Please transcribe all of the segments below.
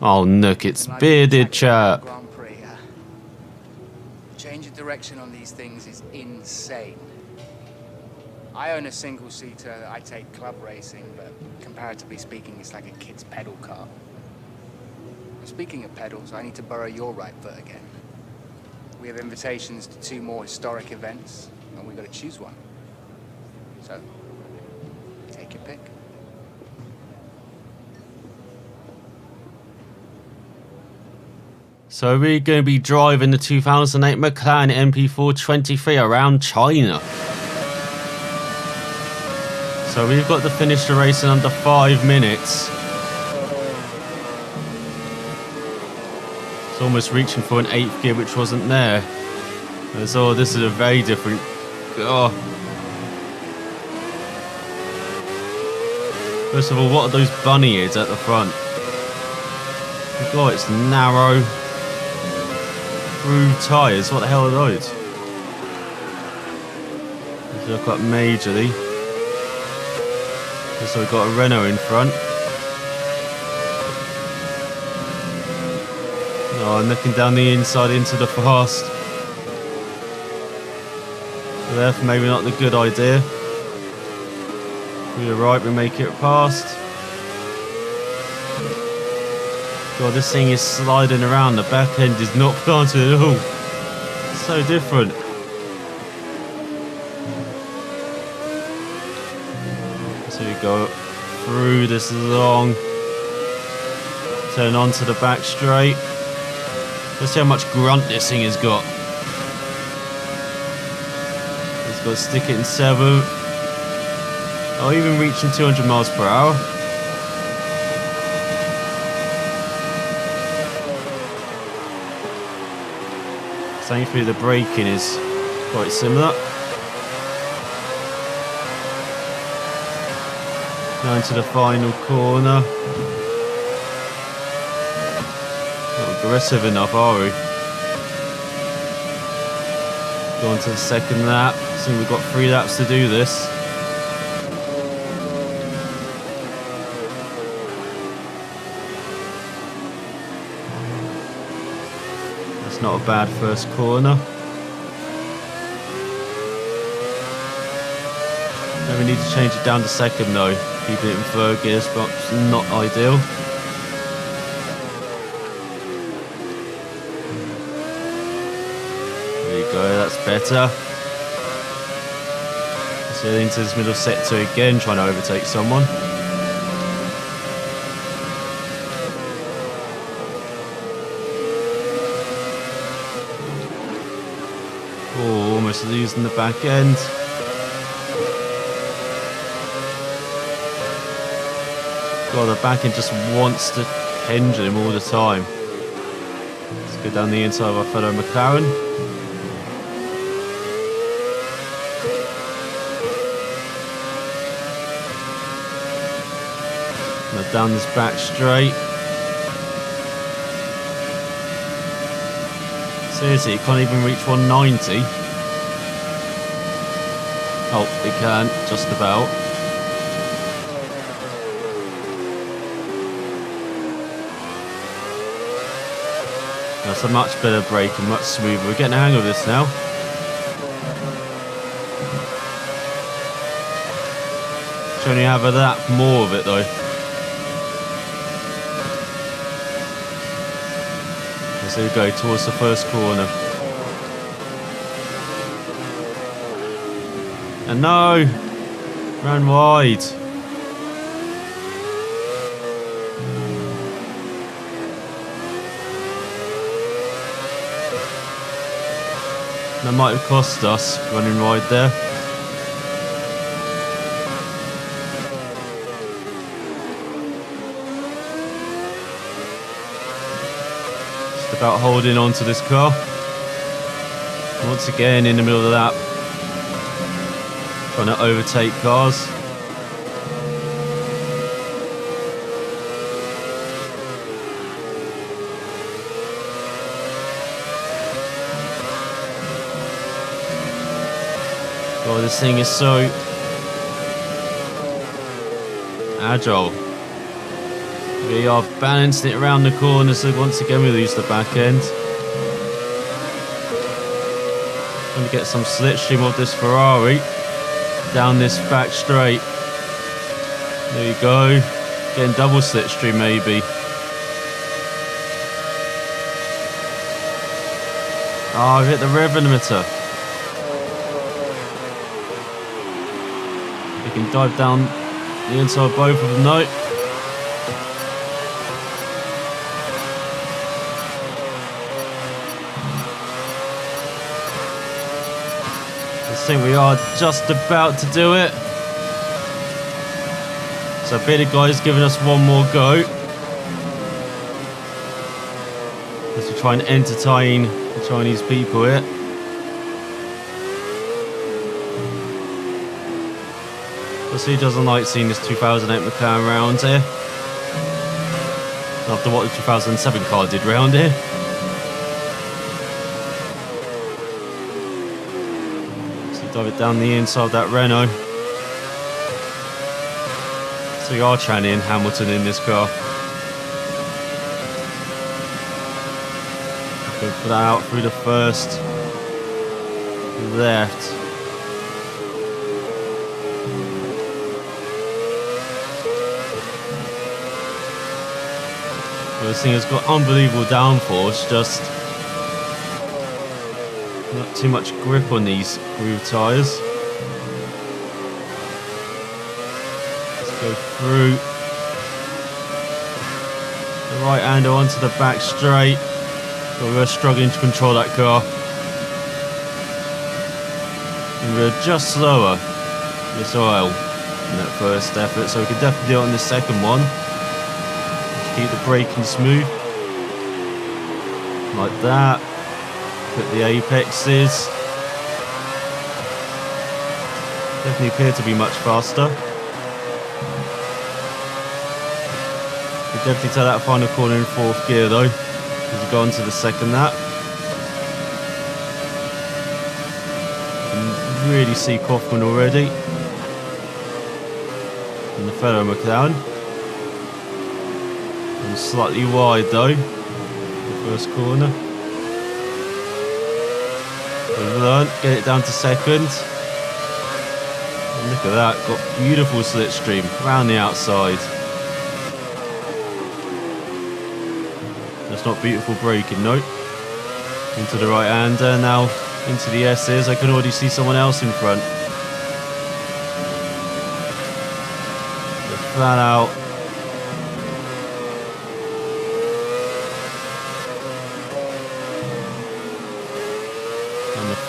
Oh, look, it's Bearded chap. Grand Prix, the change of direction on these things is insane. I own a single-seater that I take club racing, but comparatively speaking, it's like a kid's pedal car. Speaking of pedals, I need to borrow your right foot again. We have invitations to 2 more historic events, and we've got to choose one. So, take your pick. So we're going to be driving the 2008 McLaren MP4-23 around China. So we've got to finish the race in under 5 minutes. It's almost reaching for an 8th gear which wasn't there. So this is a very different... Oh. First of all, what are those bunny ears at the front? God, it's narrow. Groove tyres, what the hell are those? Let's look up majorly. So we've got a Renault in front. Oh, I'm looking down the inside into the fast. Left, maybe not the good idea. We're right, we make it past. God, this thing is sliding around. The back end is not planted at all. It's so different. So we go through this long, turn onto the back straight. Let's see how much grunt this thing has got. It's got to stick it in 7. Oh, even reaching 200 miles per hour. Thankfully the braking is quite similar. Now into the final corner. Not aggressive enough, are we? Go on to the second lap. I think we've got 3 laps to do this. Not a bad first corner. Then we need to change it down to second though. Keep it in 3rd gear, but it's not ideal. There you go, that's better. Let's get into this middle sector again, trying to overtake someone. Oh, almost losing the back end. God, the back end just wants to pendule him all the time. Let's go down the inside of our fellow McLaren. Now down this back straight. Seriously, it can't even reach 190. Oh, it can, just about. That's a much better brake and much smoother. We're getting the hang of this now. Should only have a lap more of it though. So we go towards the first corner. And no! Ran wide. That might have cost us running wide there. About holding on to this car. Once again in the middle of the lap. Trying to overtake cars. God, this thing is so agile. We are balancing it around the corner, so once again we lose the back end. Trying to get some slipstream of this Ferrari down this back straight. There you go. Getting double slipstream maybe. Oh, I've hit the rev limiter. We can dive down the inside of both of them though. I think we are just about to do it. So Beardy guy's giving us one more go. As we try and entertain the Chinese people here. He doesn't like seeing this 2008 McLaren round here. After what the 2007 car did round here. So dive it down the inside of that Renault. So we are channeling Hamilton in this car. Go for that out through the first left. This thing has got unbelievable downforce, just not too much grip on these groove tyres. Let's go through the right hander onto the back straight. But we're struggling to control that car. And we're just slower this oil in that first effort, so we can definitely do it on the second one. Keep the braking smooth, like that. Put the apexes. Definitely appear to be much faster. We definitely take that final corner in fourth gear though, as we go on to the second lap. You can really see Kaufman already in the fellow McLaren. Slightly wide though, the first corner. We've learned, get it down to second. And look at that, got beautiful slipstream around the outside. That's not beautiful braking, no. Into the right hander, now into the S's. I can already see someone else in front. They're flat out.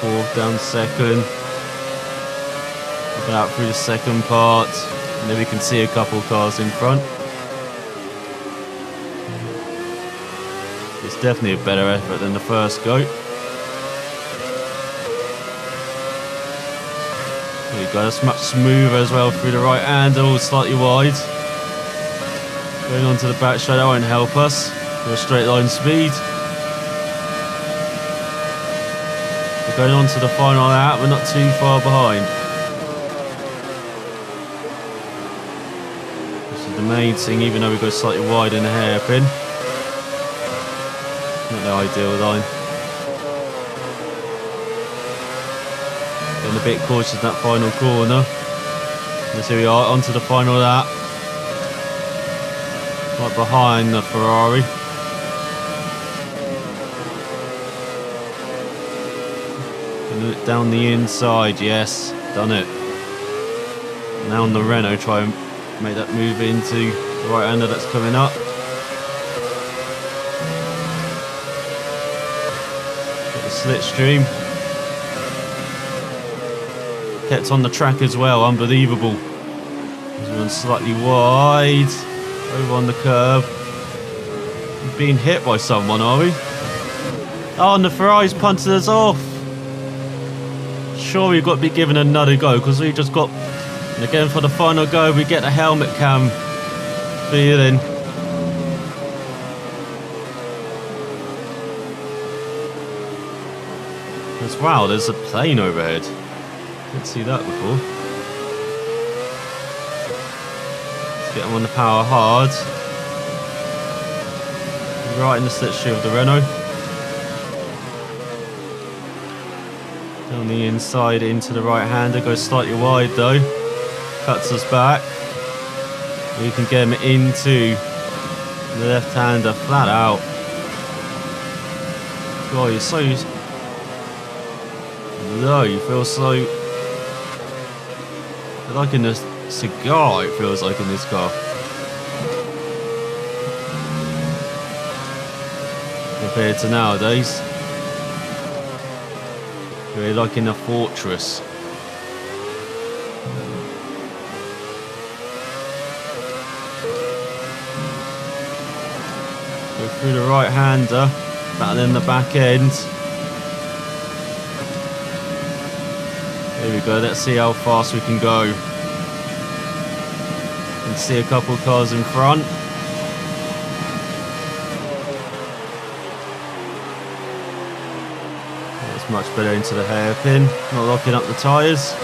Fourth down second, out through the second part, and then we can see a couple cars in front. It's definitely a better effort than the first go. There you go, that's much smoother as well through the right hander, slightly wide. Going on to the back straight, that won't help us for a straight line speed. Going on to the final lap, we're not too far behind. This is the main thing, even though we go slightly wide in the hairpin. Not the ideal line. Getting a bit cautious in that final corner. And here we are, onto the final lap. Right behind the Ferrari. Down the inside, yes, done it. Now on the Renault, try and make that move into the right hander that's coming up. Got the slipstream. Kept on the track as well, unbelievable. This one's slightly wide, over on the curb. We're being hit by someone, are we? Oh, and the Ferrari's punted us off. Sure, we've got to be given another go because we just got, and again for the final go we get the helmet cam feeling. Wow, there's a plane overhead. Didn't see that before. Let's get them on the power hard. Right in the slipstream of the Renault. Down the inside into the right-hander, goes slightly wide though. Cuts us back. We can get him into the left-hander flat out. God, you're so low, you feel so like in a cigar, it feels like in this car. Compared to nowadays. Really like in a fortress. Go through the right-hander, battling the back end. There we go, let's see how fast we can go. You can see a couple of cars in front. That's much better into the hairpin, not locking up the tyres.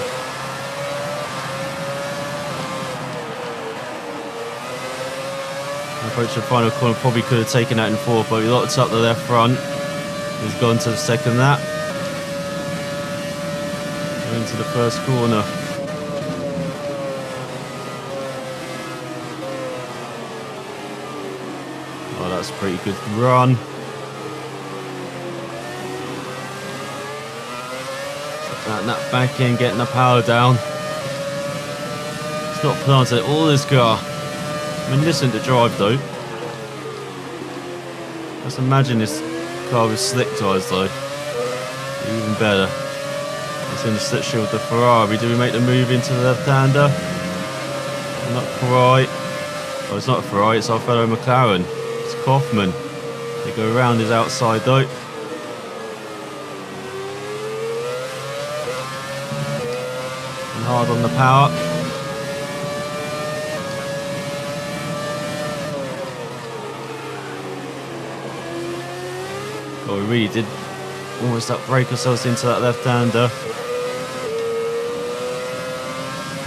Approach the final corner, probably could have taken that in fourth, but we locked up the left front. He's gone to the second lap. Into the first corner. Oh, that's a pretty good run. And that back end getting the power down. It's not planted at all, this car. Magnificent to drive though. Just imagine this car with slick tyres though. Even better. It's in the slipstream with the Ferrari. Do we make the move into the left-hander? Not quite. Oh, it's not a Ferrari, it's our fellow McLaren. It's Kaufman. They go around his outside though. And hard on the power. Oh, we really did almost outbrake ourselves into that left-hander.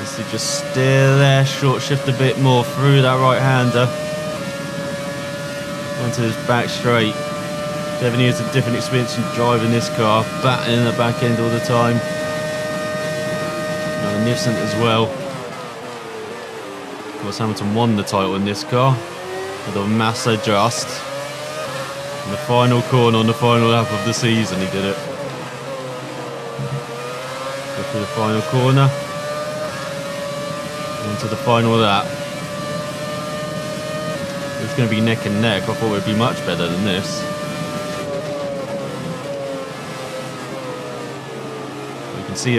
To just steer there, short shift a bit more through that right-hander onto his back straight. Definitely has a different experience in driving this car, batting in the back end all the time. Magnificent as well. Of course, Hamilton won the title in this car with a mass adjust. In the final corner on the final lap of the season, he did it. Go through the final corner. Into the final lap. It's going to be neck and neck. I thought it would be much better than this. You can see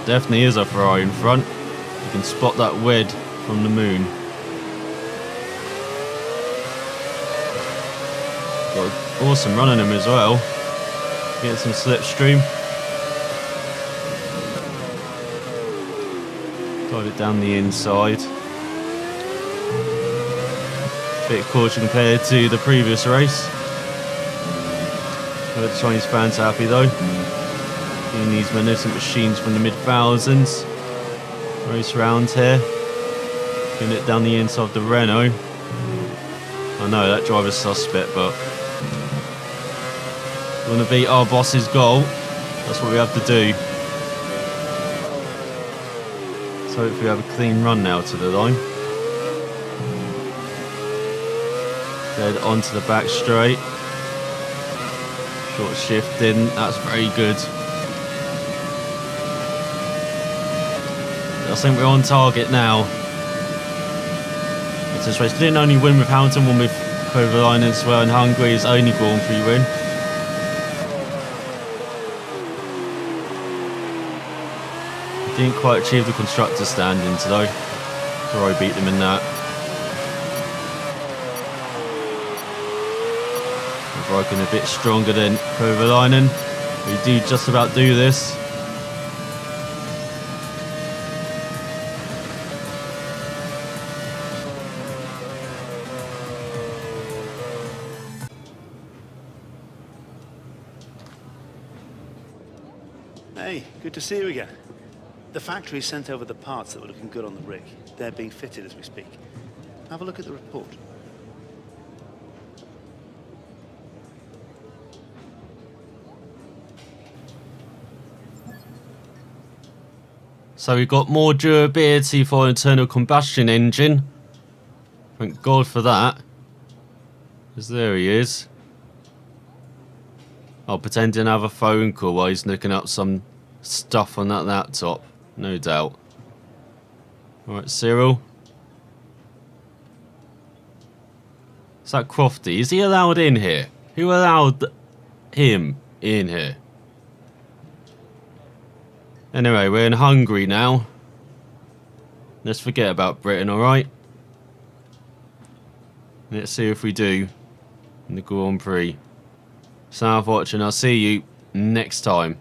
definitely is a Ferrari in front. You can spot that wedge from the moon. Got an awesome run on him as well. Getting some slipstream. Got it down the inside. Bit of caution compared to the previous race. The Chinese fans happy though. Seeing these magnificent machines from the mid-thousands. Race round here. Getting it down the inside of the Renault. I know that driver's suspect, but we want to beat our boss's goal. That's what we have to do. So hopefully we have a clean run now to the line. Dead onto the back straight. Short shift in, that's very good. I think we're on target now. It's this race. Didn't only win with Hamilton, won with Kovalainen as well, and Hungary is only Grand Prix win. Didn't quite achieve the constructor standings though. Ferrari beat them in that. Broken a bit stronger than Kovalainen. We do just about do this. Hey, good to see you again. The factory sent over the parts that were looking good on the rig. They're being fitted as we speak. Have a look at the report. So we got more durability for internal combustion engine. Thank God for that. Because there he is. I'll pretend to have a phone call while he's looking up some stuff on that laptop. No doubt. Alright, Cyril. Is that Crofty? Is he allowed in here? Who allowed him in here? Anyway, we're in Hungary now. Let's forget about Britain, alright? Let's see if we do in the Grand Prix. So, watching. I'll see you next time.